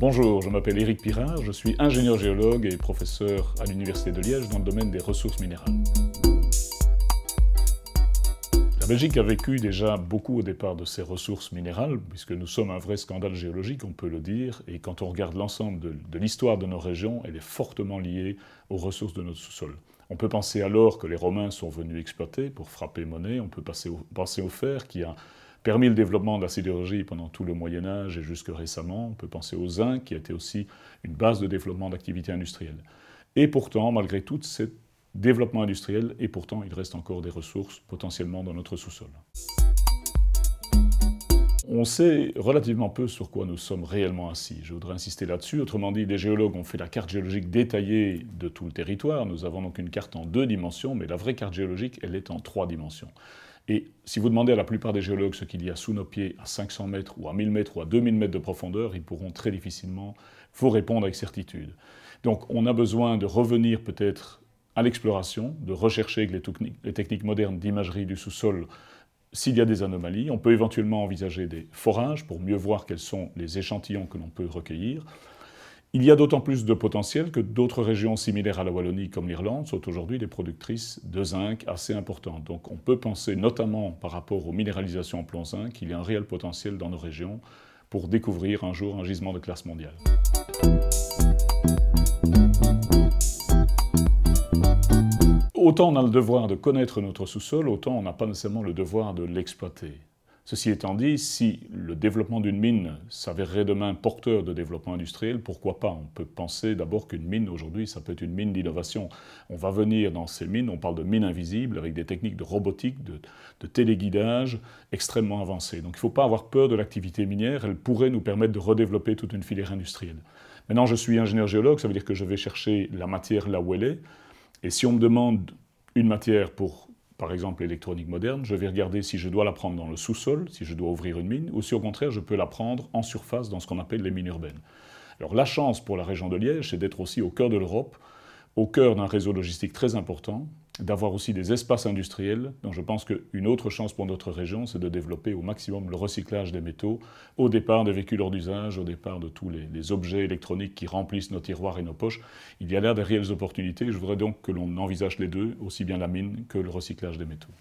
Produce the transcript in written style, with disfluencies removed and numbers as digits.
Bonjour, je m'appelle Éric Pirard, je suis ingénieur géologue et professeur à l'Université de Liège dans le domaine des ressources minérales. La Belgique a vécu déjà beaucoup au départ de ses ressources minérales, puisque nous sommes un vrai scandale géologique, on peut le dire, et quand on regarde l'ensemble de l'histoire de nos régions, elle est fortement liée aux ressources de notre sous-sol. On peut penser alors que les Romains sont venus exploiter pour frapper monnaie, on peut penser au fer qui a permis le développement de la sidérurgie pendant tout le Moyen-Âge et jusque récemment, on peut penser au zinc qui a été aussi une base de développement d'activités industrielles. Et pourtant, malgré tout ce développement industriel, et pourtant il reste encore des ressources potentiellement dans notre sous-sol. On sait relativement peu sur quoi nous sommes réellement assis. Je voudrais insister là-dessus. Autrement dit, les géologues ont fait la carte géologique détaillée de tout le territoire. Nous avons donc une carte en 2 dimensions, mais la vraie carte géologique, elle est en 3 dimensions. Et si vous demandez à la plupart des géologues ce qu'il y a sous nos pieds à 500 mètres ou à 1000 mètres ou à 2000 mètres de profondeur, ils pourront très difficilement vous répondre avec certitude. Donc on a besoin de revenir peut-être à l'exploration, de rechercher avec les techniques modernes d'imagerie du sous-sol s'il y a des anomalies. On peut éventuellement envisager des forages pour mieux voir quels sont les échantillons que l'on peut recueillir. Il y a d'autant plus de potentiel que d'autres régions similaires à la Wallonie comme l'Irlande sont aujourd'hui des productrices de zinc assez importantes. Donc on peut penser notamment par rapport aux minéralisations en plomb zinc qu'il y a un réel potentiel dans nos régions pour découvrir un jour un gisement de classe mondiale. Autant on a le devoir de connaître notre sous-sol, autant on n'a pas nécessairement le devoir de l'exploiter. Ceci étant dit, si le développement d'une mine s'avérerait demain porteur de développement industriel, pourquoi pas? On peut penser d'abord qu'une mine, aujourd'hui, ça peut être une mine d'innovation. On va venir dans ces mines, on parle de mines invisibles, avec des techniques de robotique, de téléguidage extrêmement avancées. Donc il ne faut pas avoir peur de l'activité minière, elle pourrait nous permettre de redévelopper toute une filière industrielle. Maintenant, je suis ingénieur géologue, ça veut dire que je vais chercher la matière là où elle est, et si on me demande une matière pour, par exemple, l'électronique moderne, je vais regarder si je dois la prendre dans le sous-sol, si je dois ouvrir une mine, ou si au contraire je peux la prendre en surface dans ce qu'on appelle les mines urbaines. Alors la chance pour la région de Liège, c'est d'être aussi au cœur de l'Europe, au cœur d'un réseau logistique très important, d'avoir aussi des espaces industriels. Donc je pense qu'une autre chance pour notre région, c'est de développer au maximum le recyclage des métaux, au départ des véhicules hors d'usage, au départ de tous les objets électroniques qui remplissent nos tiroirs et nos poches. Il y a là des réelles opportunités. Je voudrais donc que l'on envisage les deux, aussi bien la mine que le recyclage des métaux.